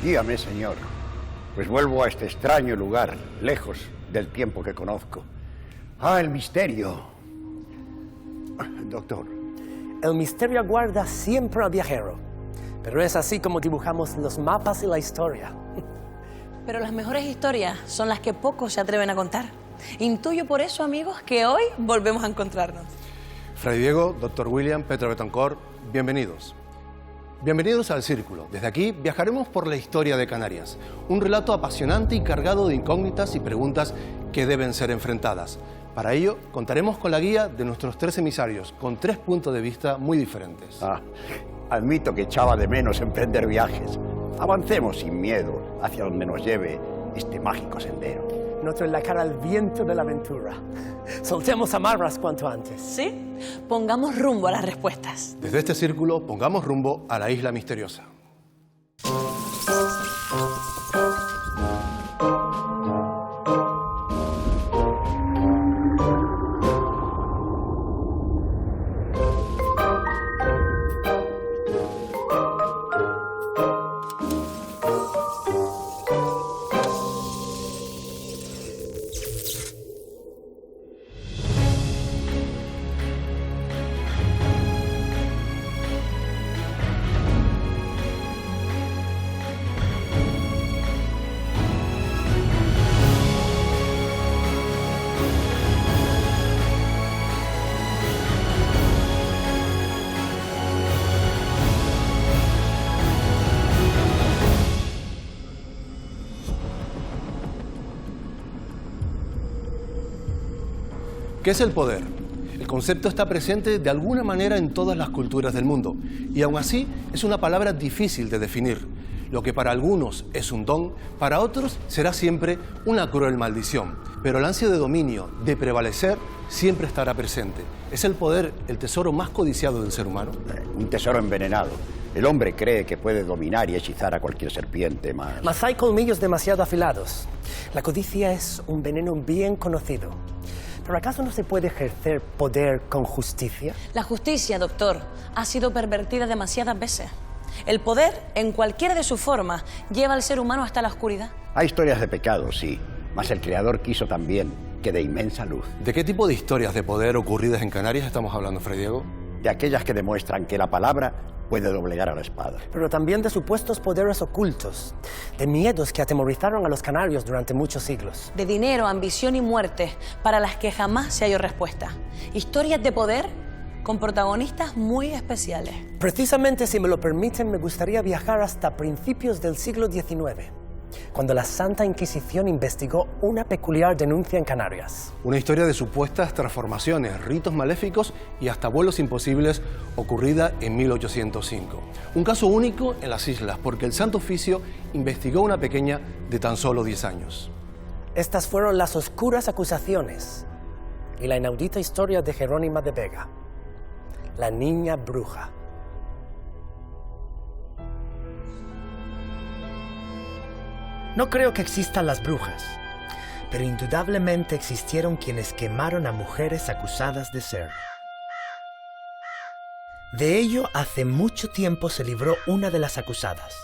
Dígame, señor. Pues vuelvo a este extraño lugar, lejos del tiempo que conozco. Ah, el misterio. Doctor. El misterio aguarda siempre al viajero. Pero es así como dibujamos los mapas y la historia. Pero las mejores historias son las que pocos se atreven a contar. Intuyo por eso, amigos, que hoy volvemos a encontrarnos. Fray Diego, Dr. William, Petro Betancourt, bienvenidos. Bienvenidos al Círculo. Desde aquí viajaremos por la historia de Canarias. Un relato apasionante y cargado de incógnitas y preguntas que deben ser enfrentadas. Para ello, contaremos con la guía de nuestros 3 emisarios, con 3 puntos de vista muy diferentes. Admito que echaba de menos emprender viajes. Avancemos sin miedo hacia donde nos lleve este mágico sendero. Noto en la cara el viento de la aventura. Soltemos amarras cuanto antes. ¿Sí? Pongamos rumbo a las respuestas. Desde este círculo, pongamos rumbo a la isla misteriosa. ¿Qué es el poder? El concepto está presente de alguna manera en todas las culturas del mundo y aún así es una palabra difícil de definir. Lo que para algunos es un don, para otros será siempre una cruel maldición. Pero el ansia de dominio, de prevalecer, siempre estará presente. ¿Es el poder el tesoro más codiciado del ser humano? Un tesoro envenenado. El hombre cree que puede dominar y hechizar a cualquier serpiente, Mas hay colmillos demasiado afilados. La codicia es un veneno bien conocido. ¿Pero acaso no se puede ejercer poder con justicia? La justicia, doctor, ha sido pervertida demasiadas veces. El poder, en cualquiera de sus formas, lleva al ser humano hasta la oscuridad. Hay historias de pecado, sí, mas el Creador quiso también que de inmensa luz. ¿De qué tipo de historias de poder ocurridas en Canarias estamos hablando, Fray Diego? De aquellas que demuestran que la palabra puede doblegar a la espada. Pero también de supuestos poderes ocultos, de miedos que atemorizaron a los canarios durante muchos siglos. De dinero, ambición y muerte, para las que jamás se halló respuesta. Historias de poder con protagonistas muy especiales. Precisamente, si me lo permiten, me gustaría viajar hasta principios del siglo XIX, cuando la Santa Inquisición investigó una peculiar denuncia en Canarias. Una historia de supuestas transformaciones, ritos maléficos y hasta vuelos imposibles ocurrida en 1805. Un caso único en las islas, porque el Santo Oficio investigó a una pequeña de tan solo 10 años. Estas fueron las oscuras acusaciones y la inaudita historia de Jerónima de Vega, la niña bruja. No creo que existan las brujas, pero indudablemente existieron quienes quemaron a mujeres acusadas de ser. De ello, hace mucho tiempo se libró una de las acusadas.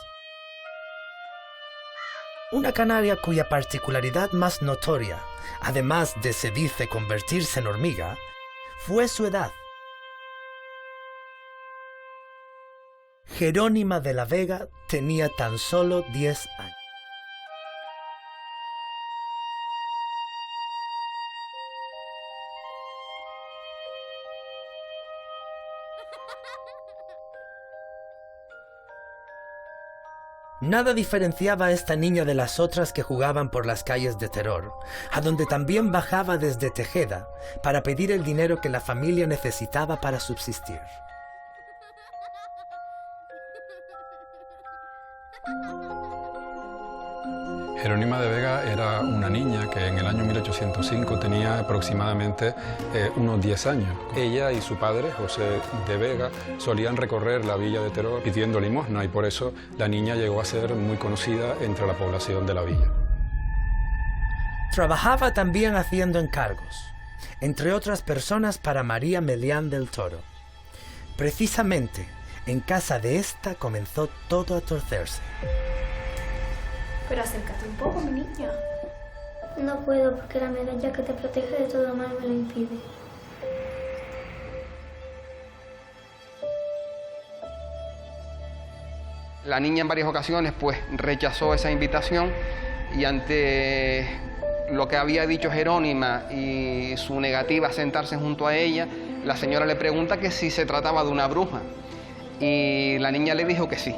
Una canaria cuya particularidad más notoria, además de, se dice, convertirse en hormiga, fue su edad. Jerónima de la Vega tenía tan solo 10 años. Nada diferenciaba a esta niña de las otras que jugaban por las calles de Terror, a donde también bajaba desde Tejeda para pedir el dinero que la familia necesitaba para subsistir. Jerónima de Vega era una niña que en el año 1805 tenía aproximadamente unos 10 años. Ella y su padre, José de Vega, solían recorrer la villa de Terror pidiendo limosna y por eso la niña llegó a ser muy conocida entre la población de la villa. Trabajaba también haciendo encargos, entre otras personas para María Melián del Toro. Precisamente, en casa de esta comenzó todo a torcerse. Pero acércate un poco, mi niña. No puedo porque la medalla que te protege de todo mal me lo impide. La niña en varias ocasiones pues rechazó esa invitación y ante lo que había dicho Jerónima y su negativa a sentarse junto a ella, la señora le pregunta que si se trataba de una bruja y la niña le dijo que sí.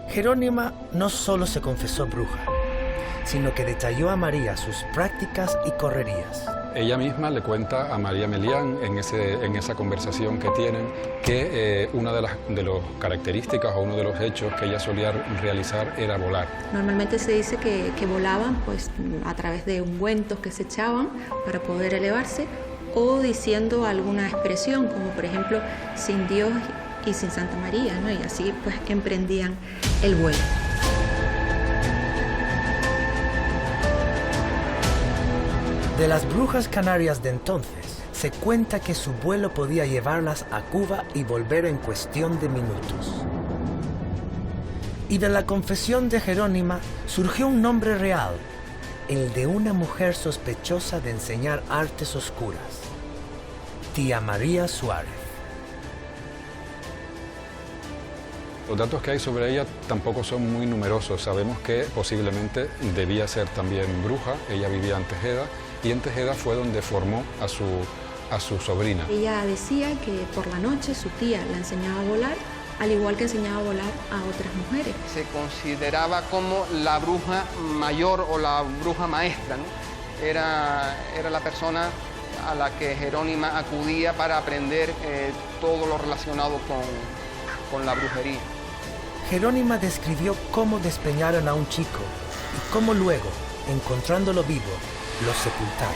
Jerónima no solo se confesó bruja, sino que detalló a María sus prácticas y correrías. Ella misma le cuenta a María Melián en esa conversación que tienen que una de las características o uno de los hechos que ella solía realizar era volar. Normalmente se dice que volaban pues, a través de ungüentos que se echaban para poder elevarse o diciendo alguna expresión como por ejemplo sin Dios y sin Santa María, ¿no? Y así pues emprendían el vuelo. De las brujas canarias de entonces, se cuenta que su vuelo podía llevarlas a Cuba y volver en cuestión de minutos. Y de la confesión de Jerónima surgió un nombre real, el de una mujer sospechosa de enseñar artes oscuras, Tía María Suárez. Los datos que hay sobre ella tampoco son muy numerosos. Sabemos que posiblemente debía ser también bruja. Ella vivía en Tejeda y en Tejeda fue donde formó a su sobrina. Ella decía que por la noche su tía la enseñaba a volar, al igual que enseñaba a volar a otras mujeres. Se consideraba como la bruja mayor o la bruja maestra, ¿no? Era la persona a la que Jerónima acudía para aprender todo lo relacionado con la brujería. Jerónima describió cómo despeñaron a un chico y cómo luego, encontrándolo vivo, lo sepultaron.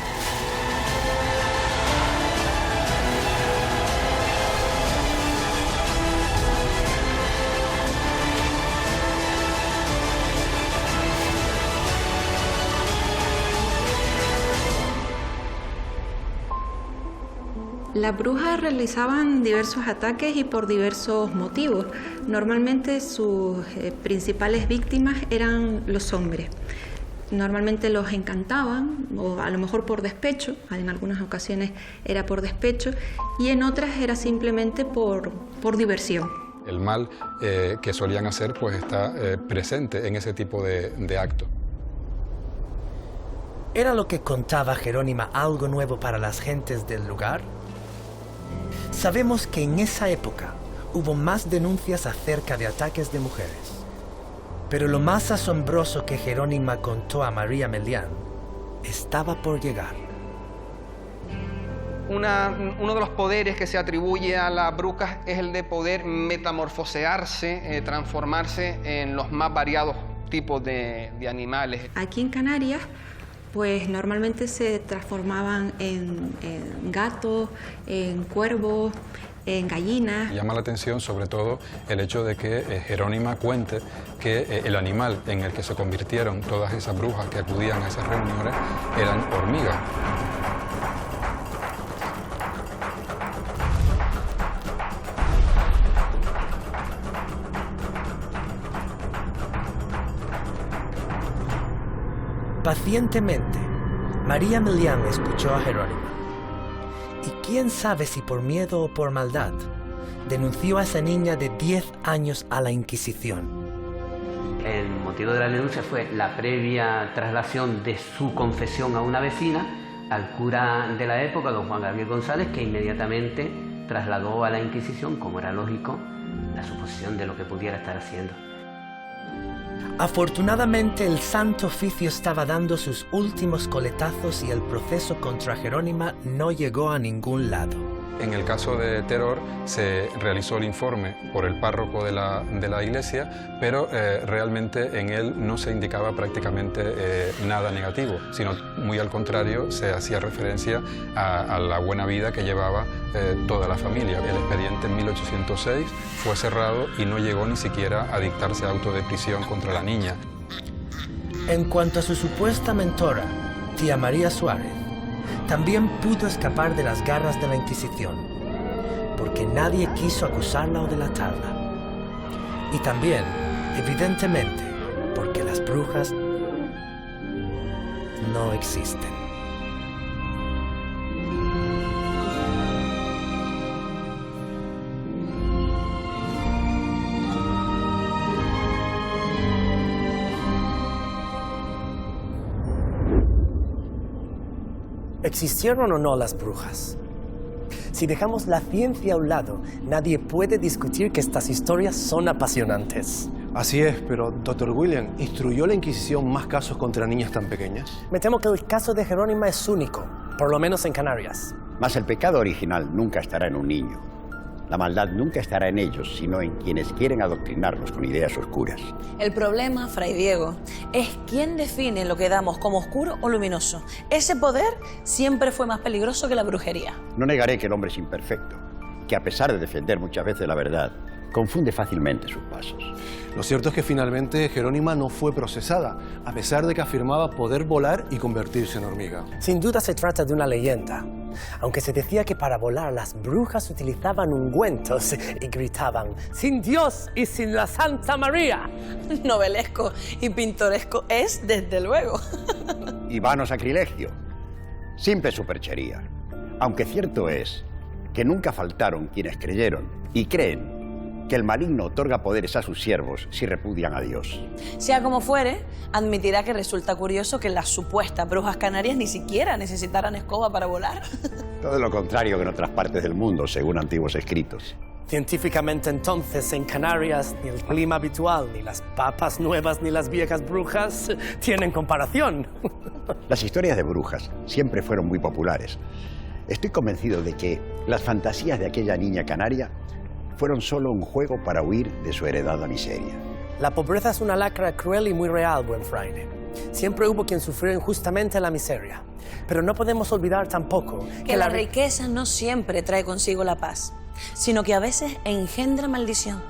Las brujas realizaban diversos ataques y por diversos motivos. Normalmente sus principales víctimas eran los hombres. Normalmente los encantaban, o a lo mejor por despecho, en algunas ocasiones era por despecho, y en otras era simplemente por diversión. El mal que solían hacer pues está presente en ese tipo de actos. ¿Era lo que contaba Jerónima algo nuevo para las gentes del lugar? Sabemos que en esa época hubo más denuncias acerca de ataques de mujeres. Pero lo más asombroso que Jerónima contó a María Melián estaba por llegar. Uno de los poderes que se atribuye a las brujas es el de poder metamorfosearse, transformarse en los más variados tipos de animales. Aquí en Canarias, pues normalmente se transformaban en gatos, en cuervos, en gallinas. Llama la atención sobre todo el hecho de que Jerónima cuente que el animal en el que se convirtieron todas esas brujas que acudían a esas reuniones eran hormigas. Pacientemente, María Melián escuchó a Jerónima. Y quién sabe si por miedo o por maldad, denunció a esa niña de 10 años a la Inquisición. El motivo de la denuncia fue la previa traslación de su confesión a una vecina al cura de la época, don Juan Gabriel González, que inmediatamente trasladó a la Inquisición, como era lógico, la suposición de lo que pudiera estar haciendo. Afortunadamente, el Santo Oficio estaba dando sus últimos coletazos y el proceso contra Jerónima no llegó a ningún lado. En el caso de Teror se realizó el informe por el párroco de la iglesia, pero realmente en él no se indicaba prácticamente nada negativo, sino muy al contrario, se hacía referencia a la buena vida que llevaba toda la familia. El expediente en 1806 fue cerrado y no llegó ni siquiera a dictarse auto de prisión contra la niña. En cuanto a su supuesta mentora, Tía María Suárez, también pudo escapar de las garras de la Inquisición, porque nadie quiso acusarla o delatarla. Y también, evidentemente, porque la las brujas no existen. ¿Existieron o no las brujas? Si dejamos la ciencia a un lado, nadie puede discutir que estas historias son apasionantes. Así es, pero, Dr. William, ¿instruyó la Inquisición más casos contra niñas tan pequeñas? Me temo que el caso de Jerónima es único, por lo menos en Canarias. Mas el pecado original nunca estará en un niño. La maldad nunca estará en ellos, sino en quienes quieren adoctrinarlos con ideas oscuras. El problema, Fray Diego, es quién define lo que damos como oscuro o luminoso. Ese poder siempre fue más peligroso que la brujería. No negaré que el hombre es imperfecto, que a pesar de defender muchas veces la verdad, confunde fácilmente sus pasos. Lo cierto es que finalmente Jerónima no fue procesada, a pesar de que afirmaba poder volar y convertirse en hormiga. Sin duda se trata de una leyenda, aunque se decía que para volar las brujas utilizaban ungüentos y gritaban «¡Sin Dios y sin la Santa María!». Novelesco y pintoresco es, desde luego. Y vano sacrilegio, simple superchería. Aunque cierto es que nunca faltaron quienes creyeron y creen que el maligno otorga poderes a sus siervos si repudian a Dios. Sea como fuere, admitirá que resulta curioso que las supuestas brujas canarias ni siquiera necesitaran escoba para volar. Todo lo contrario que en otras partes del mundo, según antiguos escritos. Científicamente entonces en Canarias ni el clima habitual, ni las papas nuevas, ni las viejas brujas tienen comparación. Las historias de brujas siempre fueron muy populares. Estoy convencido de que las fantasías de aquella niña canaria fueron solo un juego para huir de su heredada miseria. La pobreza es una lacra cruel y muy real, buen fraile. Siempre hubo quien sufrió injustamente la miseria. Pero no podemos olvidar tampoco que la riqueza no siempre trae consigo la paz, sino que a veces engendra maldición.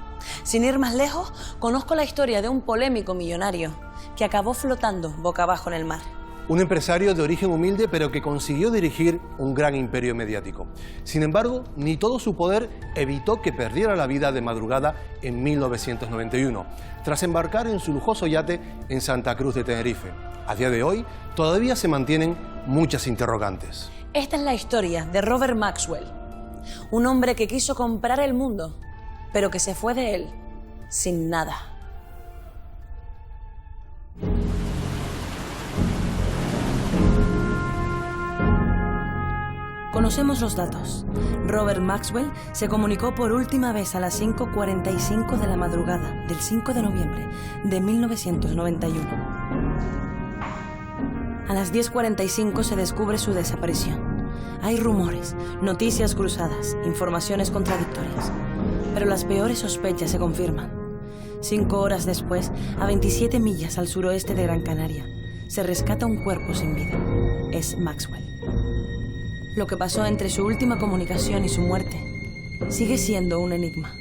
Sin ir más lejos, conozco la historia de un polémico millonario que acabó flotando boca abajo en el mar. Un empresario de origen humilde, pero que consiguió dirigir un gran imperio mediático. Sin embargo, ni todo su poder evitó que perdiera la vida de madrugada en 1991, tras embarcar en su lujoso yate en Santa Cruz de Tenerife. A día de hoy, todavía se mantienen muchas interrogantes. Esta es la historia de Robert Maxwell, un hombre que quiso comprar el mundo, pero que se fue de él sin nada. Conocemos los datos. Robert Maxwell se comunicó por última vez a las 5:45 de la madrugada del 5 de noviembre de 1991. A las 10:45 se descubre su desaparición. Hay rumores, noticias cruzadas, informaciones contradictorias. Pero las peores sospechas se confirman. 5 horas después, a 27 millas al suroeste de Gran Canaria, se rescata un cuerpo sin vida. Es Maxwell. Lo que pasó entre su última comunicación y su muerte sigue siendo un enigma.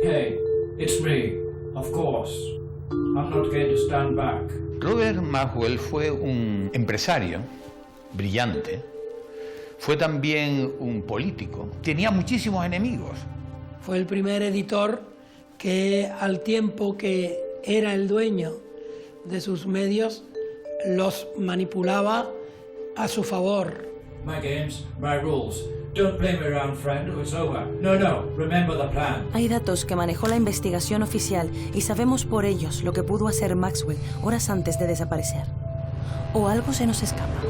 Hey, it's me. Of course. I'm not going to stand back. Robert Maxwell fue un empresario brillante. Fue también un político. Tenía muchísimos enemigos. Fue el primer editor que, al tiempo que era el dueño de sus medios, los manipulaba a su favor. My games, my rules. Don't play me around, friend, or it's over. No, remember the plan. Hay datos que manejó la investigación oficial y sabemos por ellos lo que pudo hacer Maxwell horas antes de desaparecer. ¿O algo se nos escapa?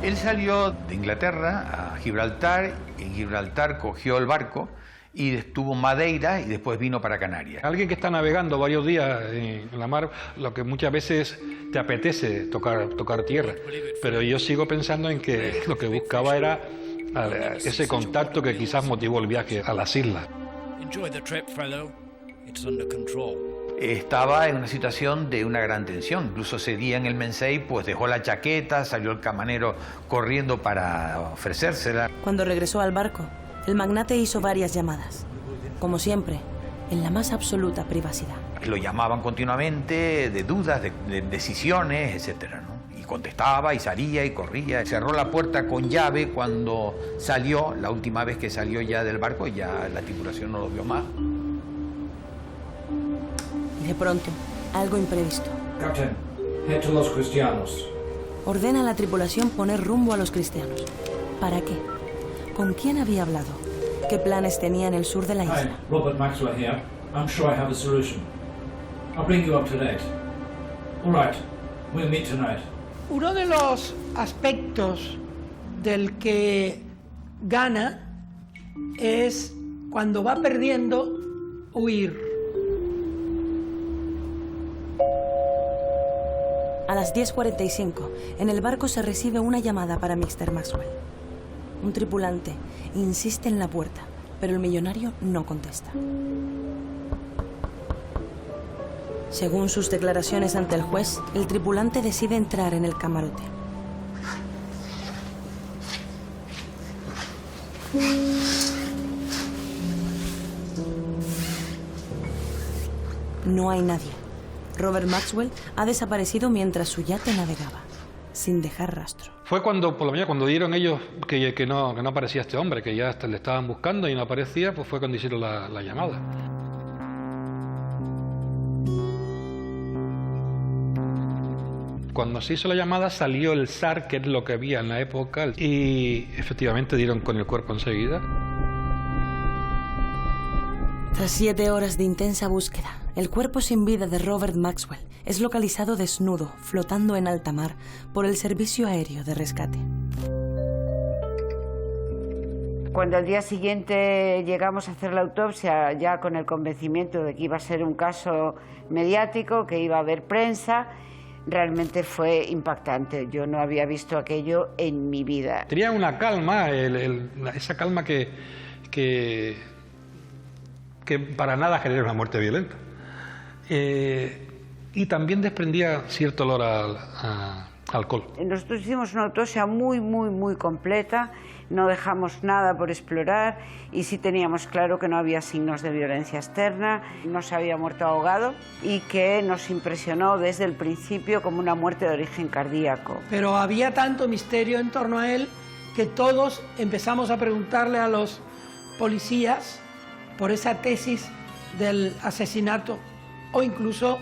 Él salió de Inglaterra a Gibraltar. En Gibraltar cogió el barco y estuvo en Madeira y después vino para Canarias. Alguien que está navegando varios días en la mar, lo que muchas veces te apetece tocar tierra, pero yo sigo pensando en que lo que buscaba era ese contacto que quizás motivó el viaje a las islas. Enjoy the trip, fellow. It's under control. Estaba en una situación de una gran tensión. Incluso ese día en el Mensei, pues dejó la chaqueta, salió el camarero corriendo para ofrecérsela. Cuando regresó al barco, el magnate hizo varias llamadas, como siempre, en la más absoluta privacidad. Lo llamaban continuamente de dudas, de decisiones, etc., ¿no? Y contestaba y salía y corría. Cerró la puerta con llave cuando salió, la última vez que salió ya del barco, ya la tripulación no lo vio más. Y de pronto, algo imprevisto. Captain, head to Los Cristianos. Ordena a la tripulación poner rumbo a Los Cristianos. ¿Para qué? ¿Con quién había hablado? ¿Qué planes tenía en el sur de la isla? Hi, Robert Maxwell here. I'm sure I have a solution. I'll bring you up to date. All right, we'll meet tonight. Uno de los aspectos del que gana es cuando va perdiendo, huir. A las 10:45, en el barco se recibe una llamada para Mr. Maxwell. Un tripulante insiste en la puerta, pero el millonario no contesta. Según sus declaraciones ante el juez, el tripulante decide entrar en el camarote. No hay nadie. Robert Maxwell ha desaparecido mientras su yate navegaba, sin dejar rastro. Fue cuando, por lo menos, cuando dieron ellos que no aparecía este hombre, que ya le estaban buscando y no aparecía, pues fue cuando hicieron la llamada. Cuando se hizo la llamada salió el SAR, que es lo que había en la época, y efectivamente dieron con el cuerpo enseguida. Tras 7 horas de intensa búsqueda, el cuerpo sin vida de Robert Maxwell es localizado desnudo, flotando en alta mar, por el Servicio Aéreo de Rescate. Cuando al día siguiente llegamos a hacer la autopsia, ya con el convencimiento de que iba a ser un caso mediático, que iba a haber prensa, realmente fue impactante. Yo no había visto aquello en mi vida. Tenía una calma, esa calma que para nada genera una muerte violenta. Y también desprendía cierto olor a alcohol. Nosotros hicimos una autopsia muy completa, no dejamos nada por explorar y sí teníamos claro que no había signos de violencia externa, no se había muerto ahogado y que nos impresionó desde el principio como una muerte de origen cardíaco. Pero había tanto misterio en torno a él que todos empezamos a preguntarle a los policías por esa tesis del asesinato o incluso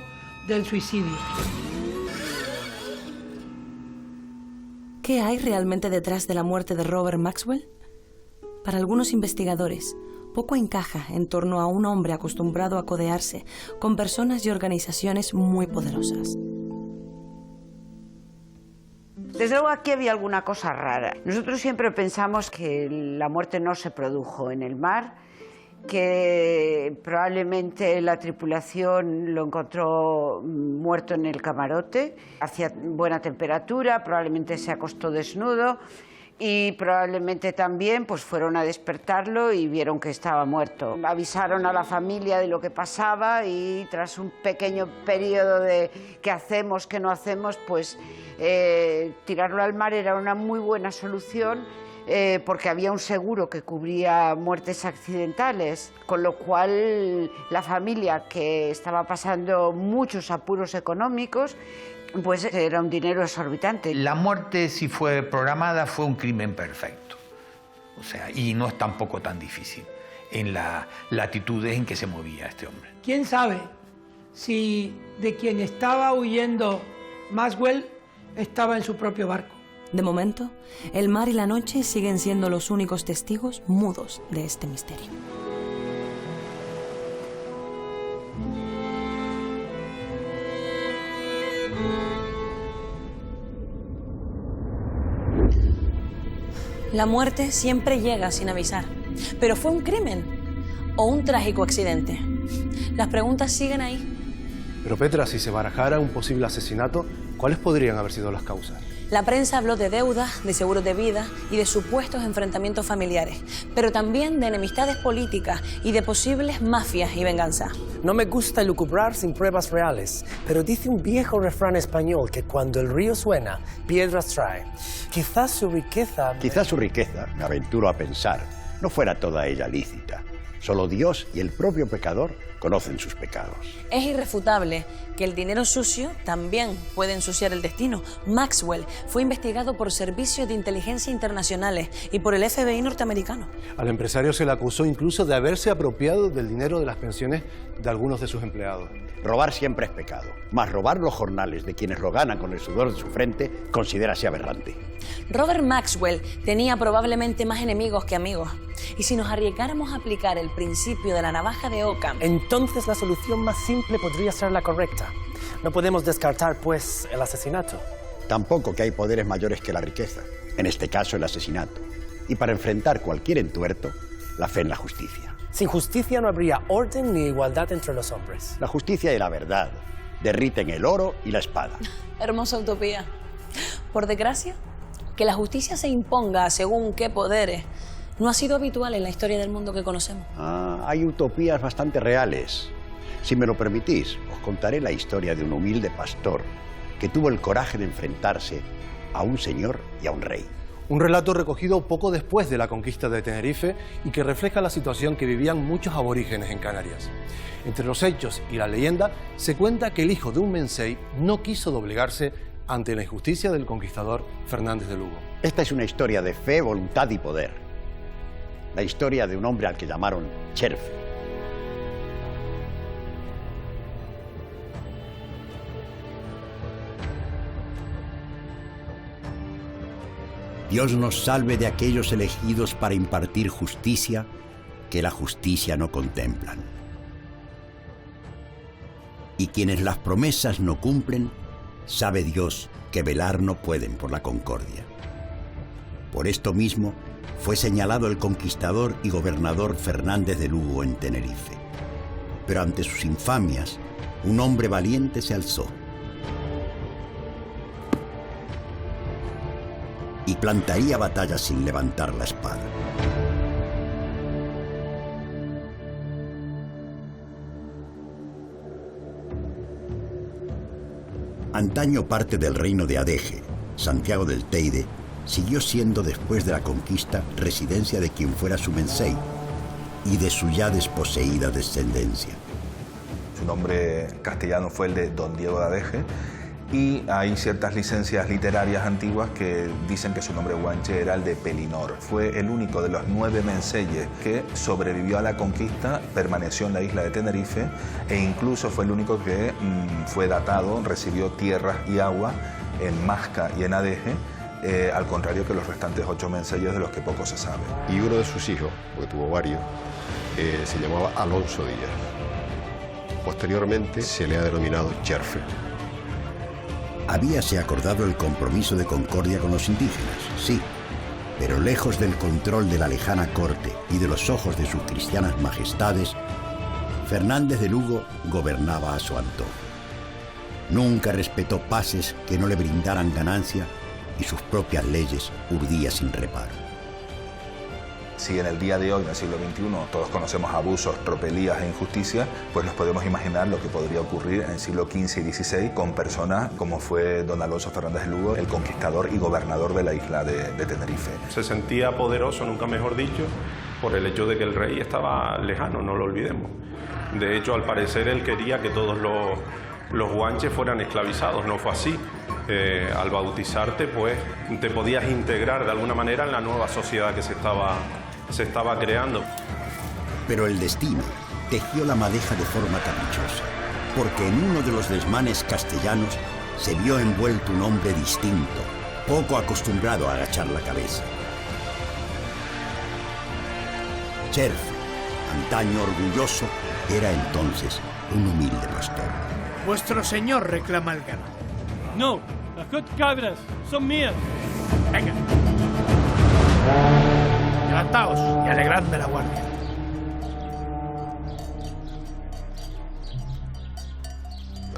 del suicidio. ¿Qué hay realmente detrás de la muerte de Robert Maxwell? Para algunos investigadores, poco encaja en torno a un hombre acostumbrado a codearse con personas y organizaciones muy poderosas. Desde luego aquí había alguna cosa rara. Nosotros siempre pensamos que la muerte no se produjo en el mar, que probablemente la tripulación lo encontró muerto en el camarote, hacía buena temperatura, probablemente se acostó desnudo y probablemente también pues fueron a despertarlo y vieron que estaba muerto. Avisaron a la familia de lo que pasaba y tras un pequeño periodo de qué hacemos, qué no hacemos, pues tirarlo al mar era una muy buena solución. Porque había un seguro que cubría muertes accidentales, con lo cual la familia, que estaba pasando muchos apuros económicos, pues era un dinero exorbitante. La muerte, si fue programada, fue un crimen perfecto. O sea, y no es tampoco tan difícil en las latitudes en que se movía este hombre. ¿Quién sabe si de quien estaba huyendo Maxwell estaba en su propio barco? De momento, el mar y la noche siguen siendo los únicos testigos mudos de este misterio. La muerte siempre llega sin avisar. ¿Pero fue un crimen o un trágico accidente? Las preguntas siguen ahí. Pero Petra, si se barajara un posible asesinato, ¿cuáles podrían haber sido las causas? La prensa habló de deudas, de seguros de vida y de supuestos enfrentamientos familiares, pero también de enemistades políticas y de posibles mafias y venganza. No me gusta lucubrar sin pruebas reales, pero dice un viejo refrán español que cuando el río suena, piedras trae. Quizás su riqueza, me aventuro a pensar, no fuera toda ella lícita. Solo Dios y el propio pecador conocen sus pecados. Es irrefutable que el dinero sucio también puede ensuciar el destino. Maxwell fue investigado por servicios de inteligencia internacionales y por el FBI norteamericano. Al empresario se le acusó incluso de haberse apropiado del dinero de las pensiones de algunos de sus empleados. Robar siempre es pecado, mas robar los jornales de quienes lo ganan con el sudor de su frente considérase aberrante. Robert Maxwell tenía probablemente más enemigos que amigos. Y si nos arriesgáramos a aplicar el principio de la navaja de Occam, entonces la solución más simple podría ser la correcta. No podemos descartar, pues, el asesinato. Tampoco que hay poderes mayores que la riqueza, en este caso el asesinato. Y para enfrentar cualquier entuerto, la fe en la justicia. Sin justicia no habría orden ni igualdad entre los hombres. La justicia y la verdad derriten el oro y la espada. Hermosa utopía. Por desgracia, que la justicia se imponga según qué poderes no ha sido habitual en la historia del mundo que conocemos. Hay utopías bastante reales. Si me lo permitís, os contaré la historia de un humilde pastor que tuvo el coraje de enfrentarse a un señor y a un rey. Un relato recogido poco después de la conquista de Tenerife y que refleja la situación que vivían muchos aborígenes en Canarias. Entre los hechos y la leyenda se cuenta que el hijo de un mensei no quiso doblegarse ante la injusticia del conquistador Fernández de Lugo. Esta es una historia de fe, voluntad y poder. La historia de un hombre al que llamaron Cherfe. Dios nos salve de aquellos elegidos para impartir justicia que la justicia no contemplan. Y quienes las promesas no cumplen, sabe Dios que velar no pueden por la concordia. Por esto mismo fue señalado el conquistador y gobernador Fernández de Lugo en Tenerife. Pero ante sus infamias, un hombre valiente se alzó y plantaría batalla sin levantar la espada. Antaño parte del reino de Adeje, Santiago del Teide, siguió siendo después de la conquista residencia de quien fuera su mensei y de su ya desposeída descendencia. Su nombre castellano fue el de Don Diego de Adeje, y hay ciertas licencias literarias antiguas que dicen que su nombre guanche era el de Pelinor. Fue el único de los 9 menseyes que sobrevivió a la conquista, permaneció en la isla de Tenerife e incluso fue el único que fue datado, recibió tierras y agua en Masca y en Adeje, al contrario que los restantes 8 menseyes de los que poco se sabe. Y uno de sus hijos, porque tuvo varios, se llamaba Alonso Díaz. Posteriormente se le ha denominado Cherfe. Habíase acordado el compromiso de concordia con los indígenas, sí, pero lejos del control de la lejana corte y de los ojos de sus cristianas majestades, Fernández de Lugo gobernaba a su antojo. Nunca respetó paces que no le brindaran ganancia y sus propias leyes urdía sin reparo. Si en el día de hoy, en el siglo XXI, todos conocemos abusos, tropelías e injusticias, pues nos podemos imaginar lo que podría ocurrir en el siglo XV y XVI con personas como fue don Alonso Fernández de Lugo, el conquistador y gobernador de la isla de Tenerife. Se sentía poderoso, nunca mejor dicho, por el hecho de que el rey estaba lejano, no lo olvidemos. De hecho, al parecer, él quería que todos los guanches fueran esclavizados, no fue así. Al bautizarte, pues, te podías integrar de alguna manera en la nueva sociedad que se estaba creando. Pero el destino tejió la madeja de forma caprichosa, porque en uno de los desmanes castellanos se vio envuelto un hombre distinto, poco acostumbrado a agachar la cabeza. Cherfe, antaño orgulloso, era entonces un humilde pastor. Vuestro señor reclama el ganado. No, las 4 cabras son mías. Venga. Levantaos y alegradme la guardia.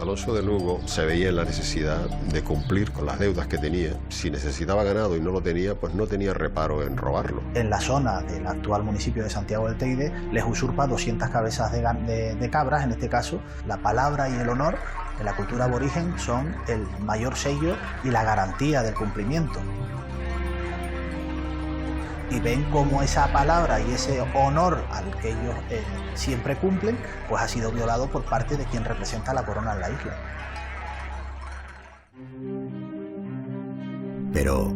Alonso de Lugo se veía en la necesidad de cumplir con las deudas que tenía. Si necesitaba ganado y no lo tenía, pues no tenía reparo en robarlo. En la zona del actual municipio de Santiago del Teide les usurpa 200 cabezas de cabras. En este caso, la palabra y el honor en la cultura aborigen son el mayor sello y la garantía del cumplimiento. y ven cómo esa palabra y ese honor al que ellos siempre cumplen, pues ha sido violado por parte de quien representa la corona en la isla. Pero,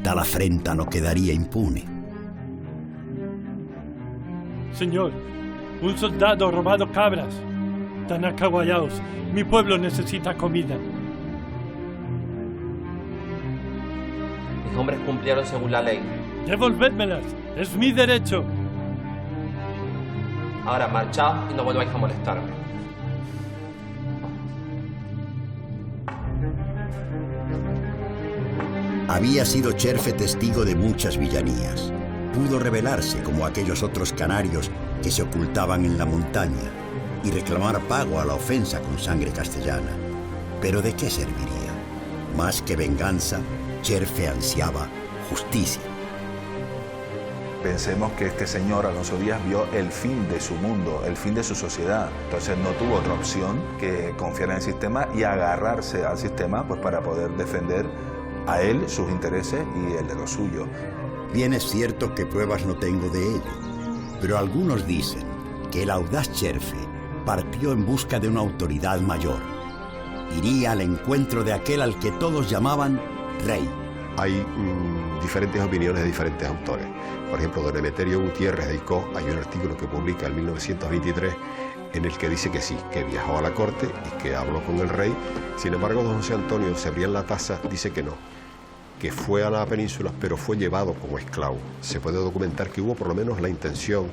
tal afrenta no quedaría impune. Señor, un soldado ha robado cabras. Están acaguallados. Mi pueblo necesita comida. Mis hombres cumplieron según la ley. Devolvédmelas. Es mi derecho. Ahora marchad y no volváis a molestarme. Había sido Cherfe testigo de muchas villanías. Pudo rebelarse como aquellos otros canarios que se ocultaban en la montaña y reclamar pago a la ofensa con sangre castellana. Pero ¿de qué serviría? Más que venganza, Cherfe ansiaba justicia. Pensemos que este señor, Alonso Díaz, vio el fin de su mundo, el fin de su sociedad. Entonces no tuvo otra opción que confiar en el sistema y agarrarse al sistema pues, para poder defender a él, sus intereses y el de los suyos. Bien es cierto que pruebas no tengo de ello, pero algunos dicen que el audaz Cherfe partió en busca de una autoridad mayor. Iría al encuentro de aquel al que todos llamaban rey. Hay diferentes opiniones de diferentes autores. Por ejemplo, don Emeterio Gutiérrez de Icó, hay un artículo que publica en 1923 en el que dice que sí, que viajó a la corte y que habló con el rey. Sin embargo, don José Antonio Cebrián Latasa dice que no, que fue a la península, pero fue llevado como esclavo. Se puede documentar que hubo por lo menos la intención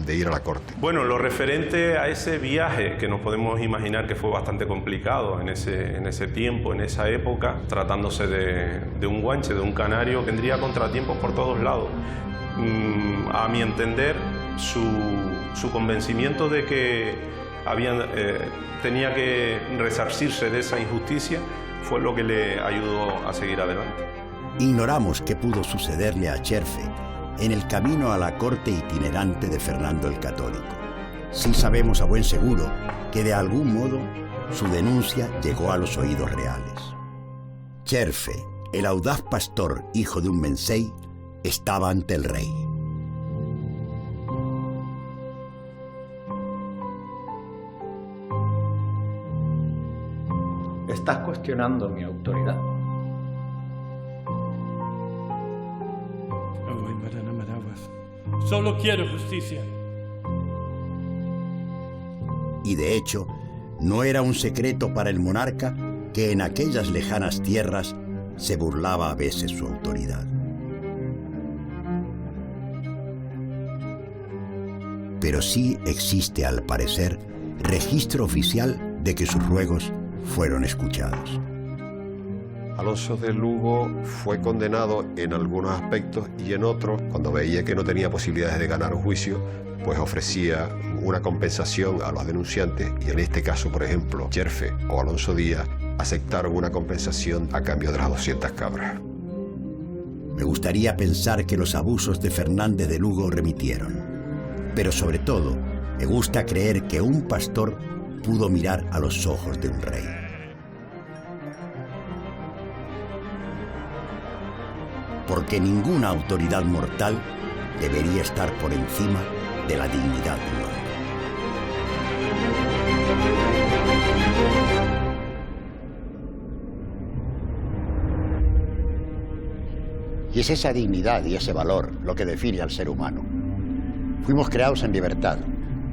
de ir a la corte. Bueno, lo referente a ese viaje, que nos podemos imaginar que fue bastante complicado en ese tiempo, en esa época, tratándose de un guanche, de un canario, tendría contratiempos por todos lados. A mi entender, su convencimiento de que tenía que resarcirse de esa injusticia fue lo que le ayudó a seguir adelante. Ignoramos qué pudo sucederle a Cherfe en el camino a la corte itinerante de Fernando el Católico. Sí sabemos a buen seguro que de algún modo su denuncia llegó a los oídos reales. Cherfe, el audaz pastor, hijo de un mensei, estaba ante el rey. Estás cuestionando mi autoridad. Solo quiero justicia. Y de hecho, no era un secreto para el monarca que en aquellas lejanas tierras se burlaba a veces su autoridad. Pero sí existe, al parecer, registro oficial de que sus ruegos fueron escuchados. Alonso de Lugo fue condenado en algunos aspectos y en otros, cuando veía que no tenía posibilidades de ganar un juicio, pues ofrecía una compensación a los denunciantes y en este caso, por ejemplo, Cherfe o Alonso Díaz aceptaron una compensación a cambio de las 200 cabras. Me gustaría pensar que los abusos de Fernández de Lugo remitieron, pero sobre todo me gusta creer que un pastor pudo mirar a los ojos de un rey. Porque ninguna autoridad mortal debería estar por encima de la dignidad del hombre. Y es esa dignidad y ese valor lo que define al ser humano. Fuimos creados en libertad,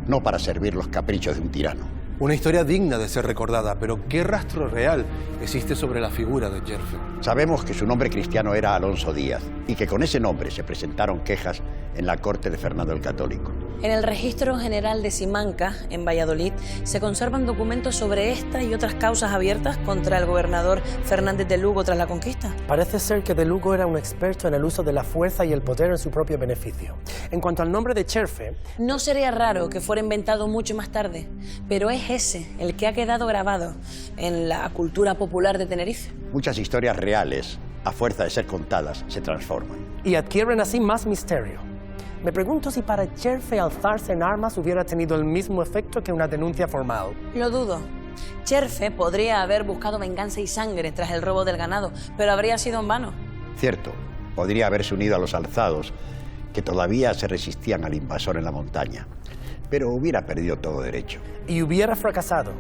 no para servir los caprichos de un tirano. Una historia digna de ser recordada, pero ¿qué rastro real existe sobre la figura de Cherfe? Sabemos que su nombre cristiano era Alonso Díaz y que con ese nombre se presentaron quejas en la corte de Fernando el Católico. En el Registro General de Simancas, en Valladolid, se conservan documentos sobre esta y otras causas abiertas contra el gobernador Fernández de Lugo tras la conquista. Parece ser que de Lugo era un experto en el uso de la fuerza y el poder en su propio beneficio. En cuanto al nombre de Cherfe... No sería raro que fuera inventado mucho más tarde, pero es ese el que ha quedado grabado en la cultura popular de Tenerife. Muchas historias reales, a fuerza de ser contadas, se transforman. Y adquieren así más misterio. Me pregunto si para Cherfe alzarse en armas hubiera tenido el mismo efecto que una denuncia formal. Lo dudo. Cherfe podría haber buscado venganza y sangre tras el robo del ganado, pero habría sido en vano. Cierto, Podría haberse unido a los alzados, que todavía se resistían al invasor en la montaña, pero hubiera perdido todo derecho. Y hubiera fracasado.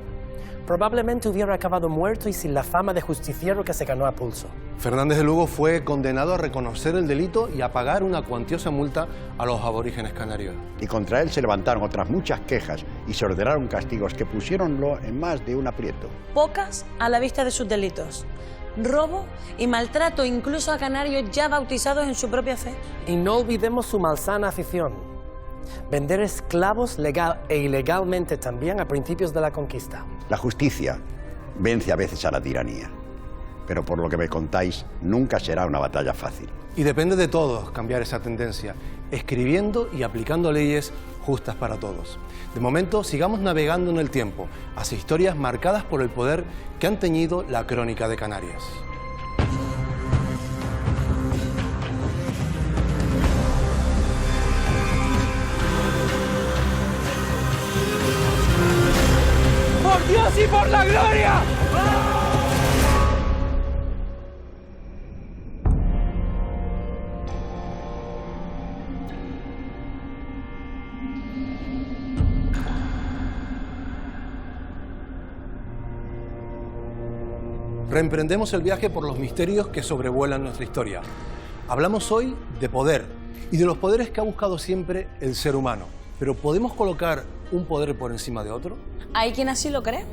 Probablemente hubiera acabado muerto y sin la fama de justiciero que se ganó a pulso. Fernández de Lugo fue condenado a reconocer el delito y a pagar una cuantiosa multa a los aborígenes canarios. Y contra él se levantaron otras muchas quejas y se ordenaron castigos que pusiéronlo en más de un aprieto. Pocas a la vista de sus delitos. Robo y maltrato incluso a canarios ya bautizados en su propia fe. Y no olvidemos su malsana afición: vender esclavos legal e ilegalmente también a principios de la conquista. La justicia vence a veces a la tiranía, pero por lo que me contáis, nunca será una batalla fácil. Y depende de todos cambiar esa tendencia, escribiendo y aplicando leyes justas para todos. De momento, sigamos navegando en el tiempo, hacia historias marcadas por el poder que han teñido la crónica de Canarias. ¡Por Dios y por la gloria! Reemprendemos el viaje por los misterios que sobrevuelan nuestra historia. Hablamos hoy de poder y de los poderes que ha buscado siempre el ser humano. Pero ¿podemos colocar un poder por encima de otro? Hay quien así lo cree.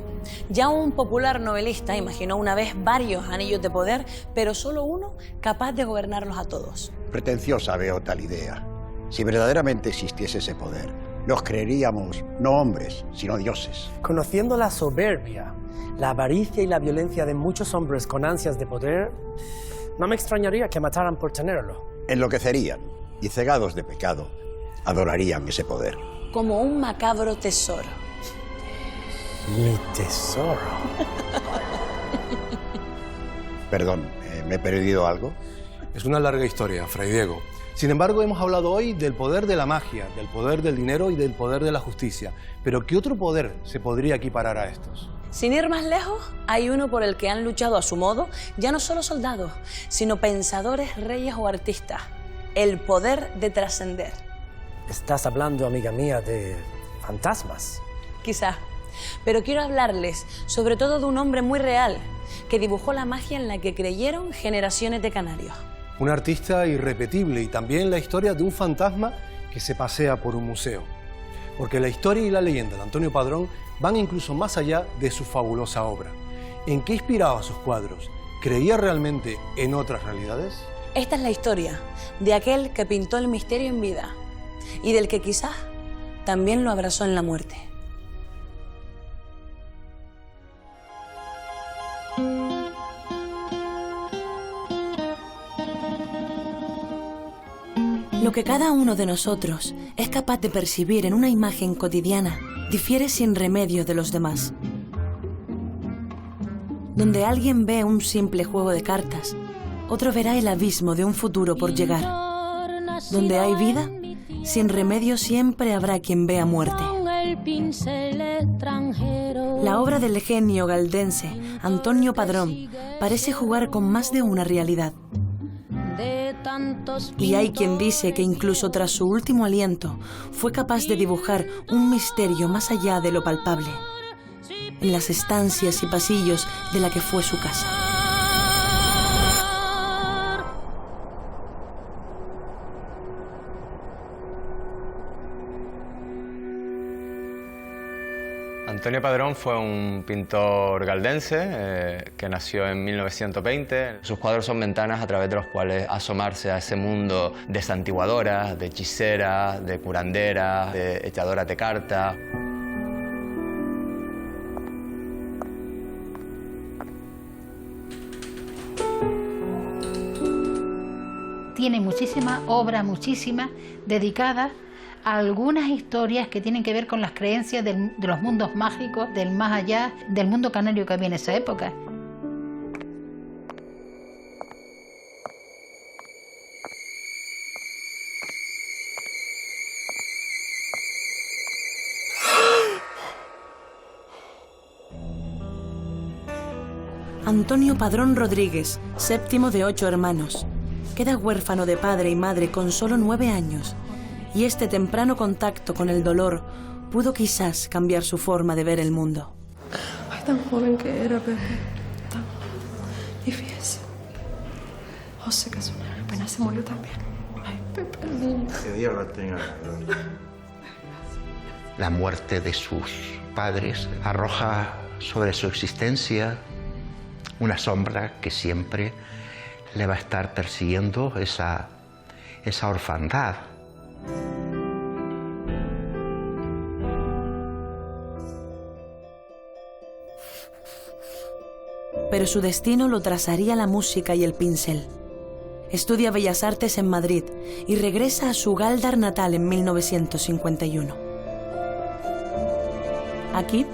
Ya un popular novelista imaginó una vez varios anillos de poder, pero solo uno capaz de gobernarlos a todos. Pretenciosa veo tal idea. Si verdaderamente existiese ese poder, los creeríamos no hombres, sino dioses. Conociendo la soberbia, la avaricia y la violencia de muchos hombres con ansias de poder, no me extrañaría que mataran por tenerlo. Enloquecerían y, cegados de pecado, adorarían ese poder. Como un macabro tesoro. Mi tesoro. Perdón, ¿me he perdido algo? Es una larga historia, Fray Diego. Sin embargo, hemos hablado hoy del poder de la magia, del poder del dinero y del poder de la justicia. Pero ¿qué otro poder se podría equiparar a estos? Sin ir más lejos, hay uno por el que han luchado a su modo ya no solo soldados, sino pensadores, reyes o artistas. El poder de trascender. Estás hablando, amiga mía, de fantasmas. Quizás. Pero quiero hablarles sobre todo de un hombre muy real que dibujó la magia en la que creyeron generaciones de canarios. Un artista irrepetible y también la historia de un fantasma que se pasea por un museo. Porque la historia y la leyenda de Antonio Padrón van incluso más allá de su fabulosa obra. ¿En qué inspiraba sus cuadros? ¿Creía realmente en otras realidades? Esta es la historia de aquel que pintó el misterio en vida y del que quizás también lo abrazó en la muerte. Lo que cada uno de nosotros es capaz de percibir en una imagen cotidiana difiere sin remedio de los demás. Donde alguien ve un simple juego de cartas, otro verá el abismo de un futuro por llegar. Donde hay vida, sin remedio siempre habrá quien vea muerte. La obra del genio galdense Antonio Padrón parece jugar con más de una realidad. Y hay quien dice que incluso tras su último aliento fue capaz de dibujar un misterio más allá de lo palpable, en las estancias y pasillos de la que fue su casa. Antonio Padrón fue un pintor galdense que nació en 1920. Sus cuadros son ventanas a través de los cuales asomarse a ese mundo de santiguadoras, de hechiceras, de curanderas, de echadoras de cartas. Tiene muchísimas obras, muchísimas, dedicadas a algunas historias que tienen que ver con las creencias de los mundos mágicos, del más allá, del mundo canario que había en esa época. Antonio Padrón Rodríguez, séptimo de 8 hermanos. queda huérfano de padre y madre con solo 9 años, y este temprano contacto con el dolor pudo quizás cambiar su forma de ver el mundo. Ay, tan joven que era, Pepe. Tan... Y fíjese, José, que es una pena, se murió también. Ay, Pepe, lindo. Que Dios lo tenga. La muerte de sus padres arroja sobre su existencia una sombra que siempre le va a estar persiguiendo, esa orfandad. Pero su destino lo trazaría la música y el pincel. Estudia Bellas Artes en Madrid y regresa a su Gáldar natal en 1951. Aquí,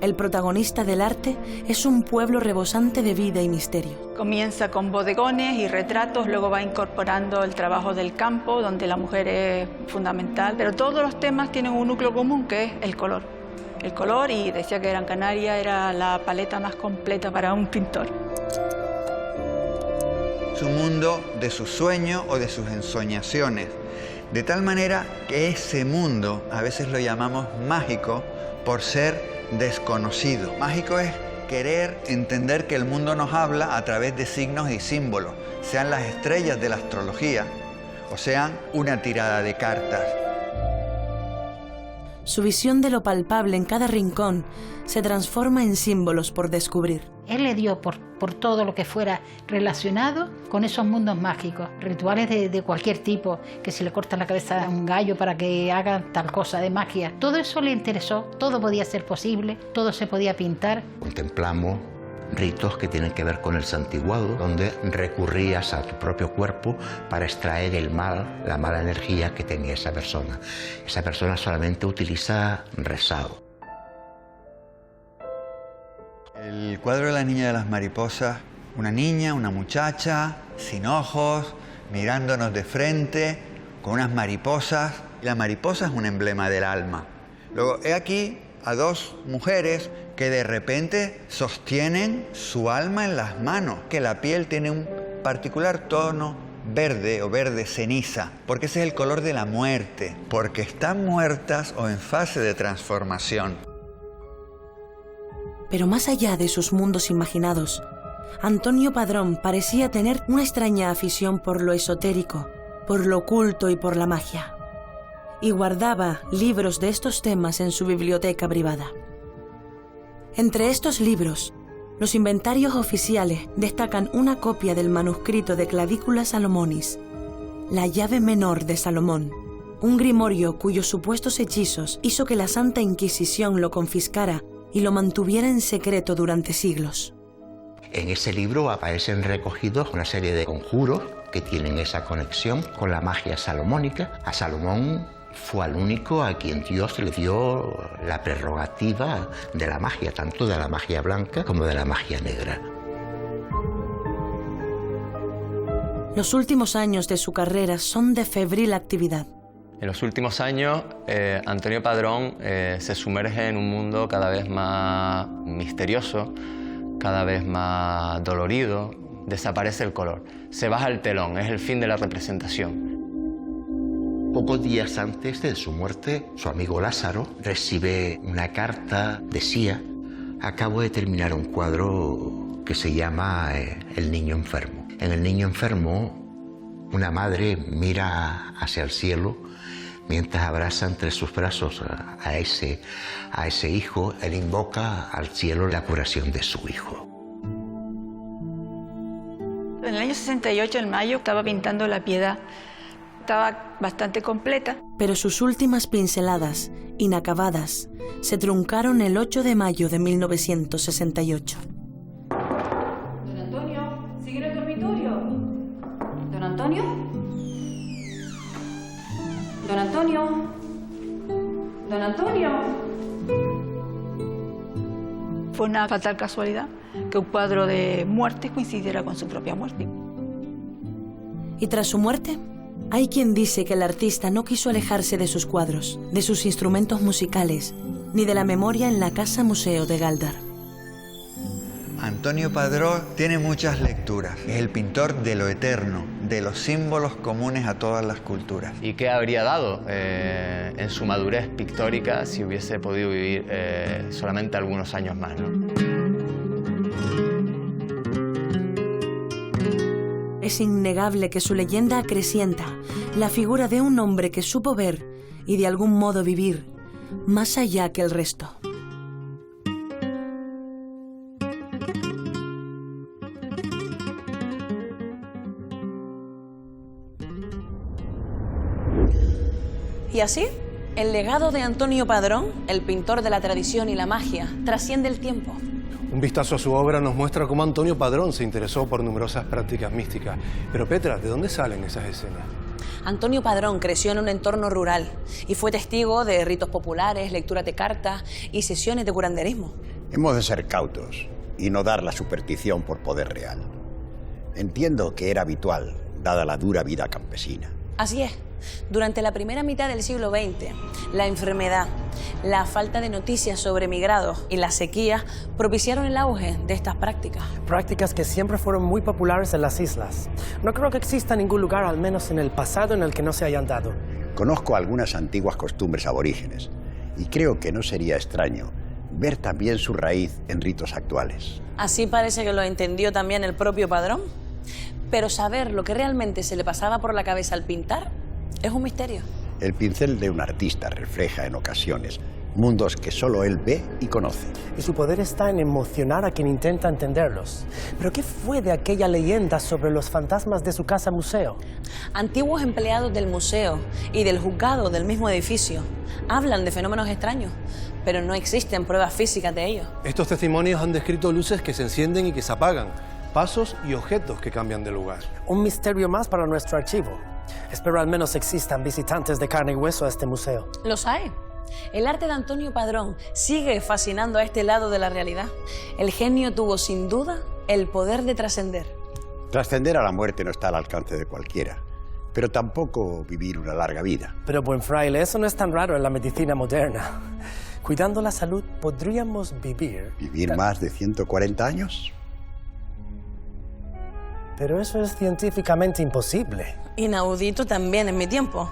el protagonista del arte es un pueblo rebosante de vida y misterio. Comienza con bodegones y retratos, luego va incorporando el trabajo del campo, donde la mujer es fundamental, pero todos los temas tienen un núcleo común, que es el color. El color, y decía que Gran Canaria era la paleta más completa para un pintor. Su mundo de sus sueños o de sus ensoñaciones, de tal manera que ese mundo a veces lo llamamos mágico por ser desconocido. Mágico es querer entender que el mundo nos habla a través de signos y símbolos, sean las estrellas de la astrología o sean una tirada de cartas. Su visión de lo palpable en cada rincón se transforma en símbolos por descubrir. Él le dio por todo lo que fuera relacionado con esos mundos mágicos, rituales de cualquier tipo, que si le cortan la cabeza a un gallo para que haga tal cosa de magia. Todo eso le interesó, todo podía ser posible, todo se podía pintar. Contemplamos ritos que tienen que ver con el santiguado, donde recurrías a tu propio cuerpo para extraer el mal, la mala energía que tenía esa persona. Esa persona solamente utiliza rezado. El cuadro de la niña de las mariposas, una niña, una muchacha, sin ojos, mirándonos de frente, con unas mariposas. La mariposa es un emblema del alma. Luego, he aquí a dos mujeres que de repente sostienen su alma en las manos, que la piel tiene un particular tono verde o verde ceniza, porque ese es el color de la muerte, porque están muertas o en fase de transformación. Pero más allá de sus mundos imaginados, Antonio Padrón parecía tener una extraña afición por lo esotérico, por lo oculto y por la magia. Y guardaba libros de estos temas en su biblioteca privada. Entre estos libros, los inventarios oficiales destacan una copia del manuscrito de Clavicula Salomonis, la llave menor de Salomón, un grimorio cuyos supuestos hechizos hizo que la Santa Inquisición lo confiscara y lo mantuviera en secreto durante siglos. En ese libro aparecen recogidos una serie de conjuros que tienen esa conexión con la magia salomónica. A Salomón fue al único a quien Dios le dio la prerrogativa de la magia, tanto de la magia blanca como de la magia negra. Los últimos años de su carrera son de febril actividad. En los últimos años, Antonio Padrón se sumerge en un mundo cada vez más misterioso, cada vez más dolorido. Desaparece el color, se baja el telón, es el fin de la representación. Pocos días antes de su muerte, su amigo Lázaro recibe una carta, decía: acabo de terminar un cuadro que se llama El niño enfermo. En El niño enfermo, una madre mira hacia el cielo mientras abraza entre sus brazos a ese hijo. Él invoca al cielo la curación de su hijo. En el año 68, en mayo, estaba pintando La Piedad. Estaba bastante completa. Pero sus últimas pinceladas, inacabadas, se truncaron el 8 de mayo de 1968. Don Antonio, sigue en el dormitorio. Don Antonio. Don Antonio. Don Antonio. Fue una fatal casualidad que un cuadro de muerte coincidiera con su propia muerte. ¿Y tras su muerte? Hay quien dice que el artista no quiso alejarse de sus cuadros, de sus instrumentos musicales, ni de la memoria en la Casa Museo de Gáldar. Antonio Padrón tiene muchas lecturas. Es el pintor de lo eterno, de los símbolos comunes a todas las culturas. ¿Y qué habría dado en su madurez pictórica si hubiese podido vivir solamente algunos años más, ¿no? Es innegable que su leyenda acrecienta la figura de un hombre que supo ver y de algún modo vivir más allá que el resto. Y así, el legado de Antonio Padrón, el pintor de la tradición y la magia, trasciende el tiempo. Un vistazo a su obra nos muestra cómo Antonio Padrón se interesó por numerosas prácticas místicas. Pero Petra, ¿de dónde salen esas escenas? Antonio Padrón creció en un entorno rural y fue testigo de ritos populares, lecturas de cartas y sesiones de curanderismo. Hemos de ser cautos y no dar la superstición por poder real. Entiendo que era habitual, dada la dura vida campesina. Así es. Durante la primera mitad del siglo XX, la enfermedad, la falta de noticias sobre migrados y la sequía propiciaron el auge de estas prácticas. Prácticas que siempre fueron muy populares en las islas. No creo que exista ningún lugar, al menos en el pasado, en el que no se hayan dado. Conozco algunas antiguas costumbres aborígenes y creo que no sería extraño ver también su raíz en ritos actuales. Así parece que lo entendió también el propio Padrón. Pero saber lo que realmente se le pasaba por la cabeza al pintar es un misterio. El pincel de un artista refleja en ocasiones mundos que solo él ve y conoce. Y su poder está en emocionar a quien intenta entenderlos. ¿Pero qué fue de aquella leyenda sobre los fantasmas de su casa museo? Antiguos empleados del museo y del juzgado del mismo edificio hablan de fenómenos extraños, pero no existen pruebas físicas de ellos. Estos testimonios han descrito luces que se encienden y que se apagan, pasos y objetos que cambian de lugar. Un misterio más para nuestro archivo. Espero al menos existan visitantes de carne y hueso a este museo. Los hay. El arte de Antonio Padrón sigue fascinando a este lado de la realidad. El genio tuvo sin duda el poder de trascender. Trascender a la muerte no está al alcance de cualquiera, pero tampoco vivir una larga vida. Pero buen fraile, eso no es tan raro en la medicina moderna. Cuidando la salud, ¿podríamos vivir? ¿Vivir más de 140 años? Pero eso es científicamente imposible. Inaudito también en mi tiempo.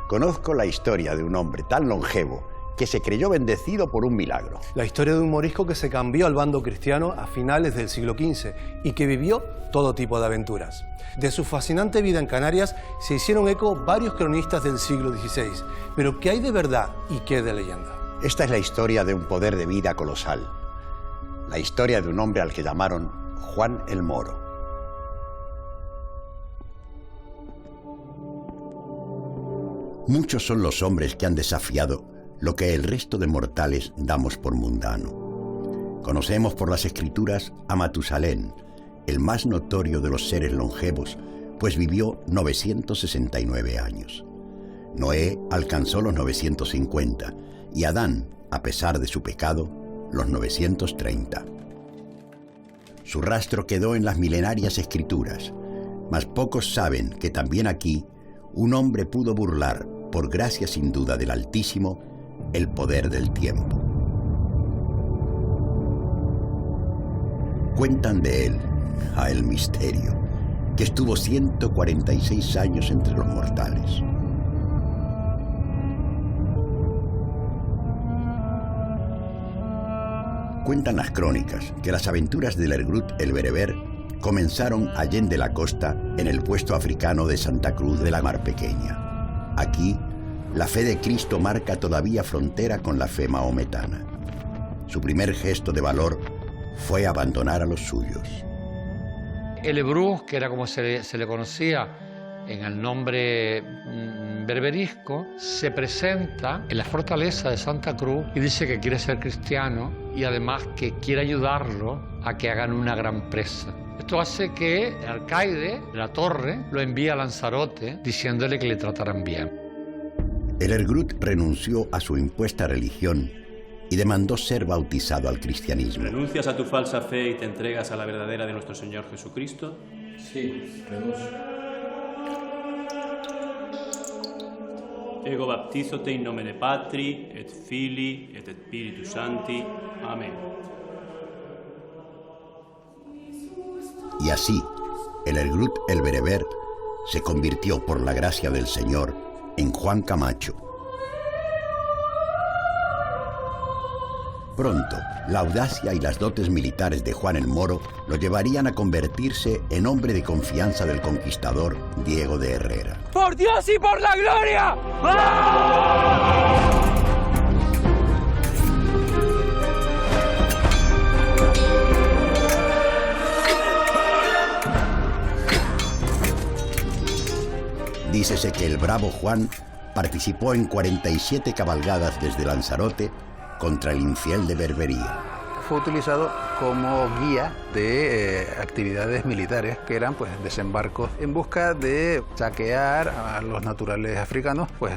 Conozco la historia de un hombre tan longevo que se creyó bendecido por un milagro. La historia de un morisco que se cambió al bando cristiano a finales del siglo XV y que vivió todo tipo de aventuras. De su fascinante vida en Canarias se hicieron eco varios cronistas del siglo XVI. Pero ¿qué hay de verdad y qué de leyenda? Esta es la historia de un poder de vida colosal. La historia de un hombre al que llamaron Juan el Moro. Muchos son los hombres que han desafiado lo que el resto de mortales damos por mundano. Conocemos por las escrituras a Matusalén, el más notorio de los seres longevos, pues vivió 969 años. Noé alcanzó los 950 y Adán, a pesar de su pecado, los 930. Su rastro quedó en las milenarias escrituras, mas pocos saben que también aquí un hombre pudo burlar, por gracia sin duda del Altísimo, el poder del tiempo. Cuentan de él, a el misterio, que estuvo 146 años entre los mortales. Cuentan las crónicas que las aventuras del Ergrut el Bereber comenzaron allende la costa en el puesto africano de Santa Cruz de la Mar Pequeña. Aquí, la fe de Cristo marca todavía frontera con la fe mahometana. Su primer gesto de valor fue abandonar a los suyos. El Ebruz, que era como se le conocía en el nombre berberisco, se presenta en la fortaleza de Santa Cruz y dice que quiere ser cristiano y además que quiere ayudarlo a que hagan una gran presa. Esto hace que el alcaide de la torre lo envíe a Lanzarote diciéndole que le trataran bien. El Ergrut renunció a su impuesta religión y demandó ser bautizado al cristianismo. ¿Renuncias a tu falsa fe y te entregas a la verdadera de nuestro Señor Jesucristo? Sí, renuncio. Ego baptizote in nomine Patri, et Filii, et Spiritus Sancti. Amén. Y así, el Ergrut el Bereber se convirtió por la gracia del Señor en Juan Camacho. Pronto, la audacia y las dotes militares de Juan el Moro lo llevarían a convertirse en hombre de confianza del conquistador Diego de Herrera. ¡Por Dios y por la gloria! ¡Ah! Dícese que el bravo Juan participó en 47 cabalgadas desde Lanzarote contra el infiel de Berbería. Fue utilizado como guía de actividades militares, que eran pues desembarcos en busca de saquear a los naturales africanos, pues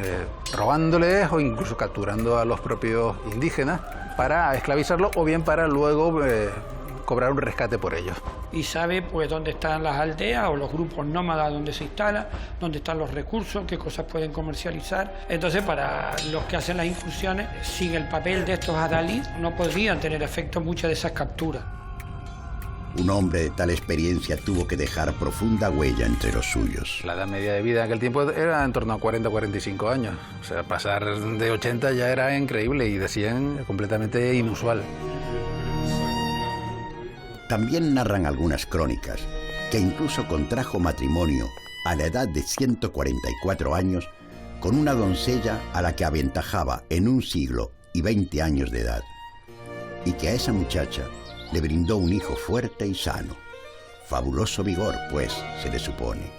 robándoles o incluso capturando a los propios indígenas para esclavizarlos o bien para luego cobrar un rescate por ellos. Y sabe pues dónde están las aldeas o los grupos nómadas donde se instalan, dónde están los recursos, qué cosas pueden comercializar. Entonces, para los que hacen las incursiones, sin el papel de estos adalid, no podrían tener efecto muchas de esas capturas. Un hombre de tal experiencia tuvo que dejar profunda huella entre los suyos. La edad media de vida en aquel tiempo era en torno a 40-45 años. O sea, pasar de 80 ya era increíble y de 100 completamente inusual. También narran algunas crónicas que incluso contrajo matrimonio a la edad de 144 años con una doncella a la que aventajaba en 1 siglo y 20 años de edad, y que a esa muchacha le brindó un hijo fuerte y sano. Fabuloso vigor, pues, se le supone.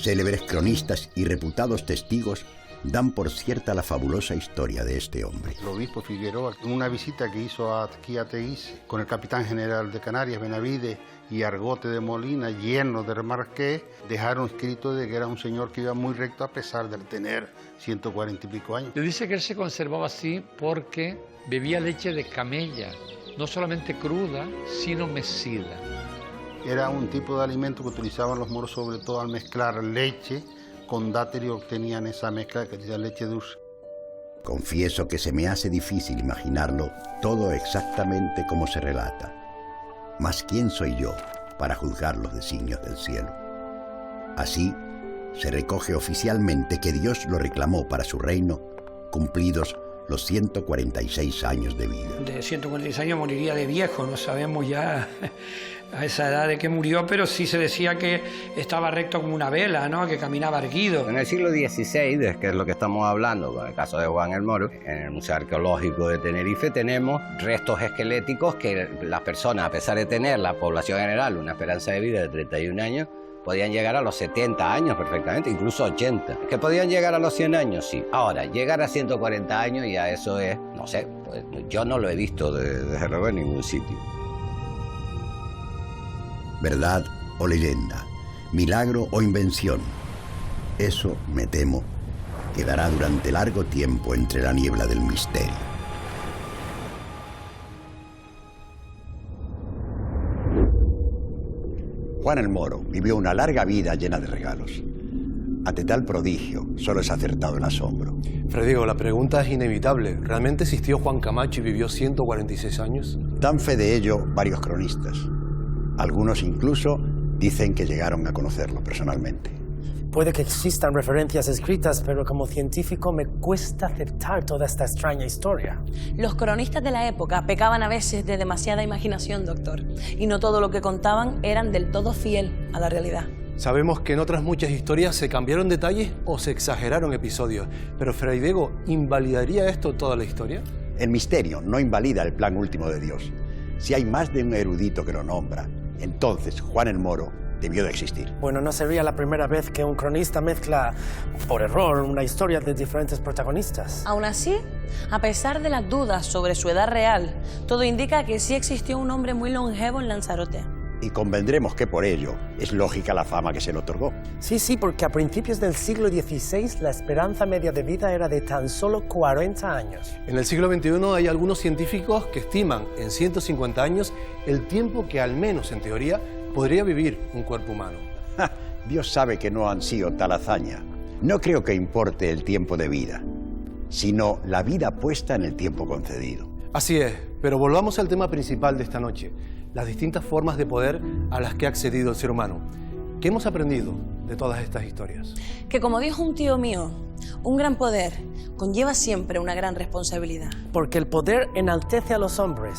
Célebres cronistas y reputados testigos dan por cierta la fabulosa historia de este hombre. El obispo Figueroa, en una visita que hizo aquí a Teguise con el capitán general de Canarias, Benavides, y Argote de Molina, lleno de Marqués, dejaron escrito de que era un señor que iba muy recto a pesar de tener 140 y pico años. Le dice que él se conservaba así porque bebía leche de camella, no solamente cruda, sino mecida. Era un tipo de alimento que utilizaban los moros sobre todo al mezclar leche con dátil y obtenían esa mezcla que decía leche dulce. Confieso que se me hace difícil imaginarlo todo exactamente como se relata. Mas ¿quién soy yo para juzgar los designios del cielo? Así, se recoge oficialmente que Dios lo reclamó para su reino, cumplidos los 146 años de vida. De 146 años moriría de viejo, no sabemos ya a esa edad de que murió, pero sí se decía que estaba recto como una vela, ¿no? Que caminaba erguido. En el siglo XVI, que es lo que estamos hablando, con el caso de Juan el Moro, en el Museo Arqueológico de Tenerife tenemos restos esqueléticos que las personas, a pesar de tener la población general una esperanza de vida de 31 años, podían llegar a los 70 años perfectamente, incluso 80. ¿Que podían llegar a los 100 años? Sí. Ahora, llegar a 140 años ya eso es, no sé, pues yo no lo he visto desde luego en ningún sitio. ¿Verdad o leyenda? ¿Milagro o invención? Eso, me temo, quedará durante largo tiempo entre la niebla del misterio. Juan el Moro vivió una larga vida llena de regalos. Ante tal prodigio, solo es acertado el asombro. Fray Diego, la pregunta es inevitable. ¿Realmente existió Juan Camacho y vivió 146 años? Dan fe de ello varios cronistas. Algunos incluso dicen que llegaron a conocerlo personalmente. Puede que existan referencias escritas, pero como científico me cuesta aceptar toda esta extraña historia. Los cronistas de la época pecaban a veces de demasiada imaginación, doctor, y no todo lo que contaban eran del todo fiel a la realidad. Sabemos que en otras muchas historias se cambiaron detalles o se exageraron episodios, pero Fray Diego, ¿invalidaría esto toda la historia? El misterio no invalida el plan último de Dios. Si hay más de un erudito que lo nombra, entonces Juan el Moro debió de existir. Bueno, no sería la primera vez que un cronista mezcla, por error, una historia de diferentes protagonistas. Aún así, a pesar de las dudas sobre su edad real, todo indica que sí existió un hombre muy longevo en Lanzarote. Y convendremos que por ello es lógica la fama que se le otorgó. Sí, porque a principios del siglo XVI la esperanza media de vida era de tan solo 40 años. En el siglo XXI hay algunos científicos que estiman en 150 años el tiempo que al menos en teoría podría vivir un cuerpo humano. Dios sabe que no han sido tal hazaña. No creo que importe el tiempo de vida, sino la vida puesta en el tiempo concedido. Así es, pero volvamos al tema principal de esta noche, las distintas formas de poder a las que ha accedido el ser humano. ¿Qué hemos aprendido de todas estas historias? Que como dijo un tío mío, un gran poder conlleva siempre una gran responsabilidad. Porque el poder enaltece a los hombres,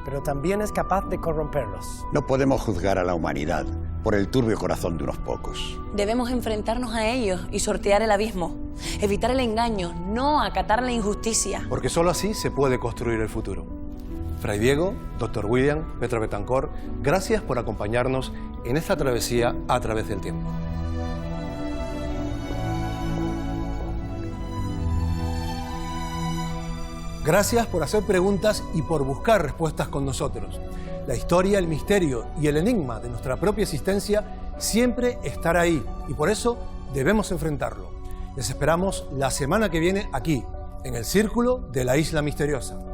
pero también es capaz de corromperlos. No podemos juzgar a la humanidad por el turbio corazón de unos pocos. Debemos enfrentarnos a ellos y sortear el abismo, evitar el engaño, no acatar la injusticia. Porque solo así se puede construir el futuro. Fray Diego, Dr. William, Petra Betancor, gracias por acompañarnos en esta travesía a través del tiempo. Gracias por hacer preguntas y por buscar respuestas con nosotros. La historia, el misterio y el enigma de nuestra propia existencia siempre estará ahí y por eso debemos enfrentarlo. Les esperamos la semana que viene aquí, en el Círculo de la Isla Misteriosa.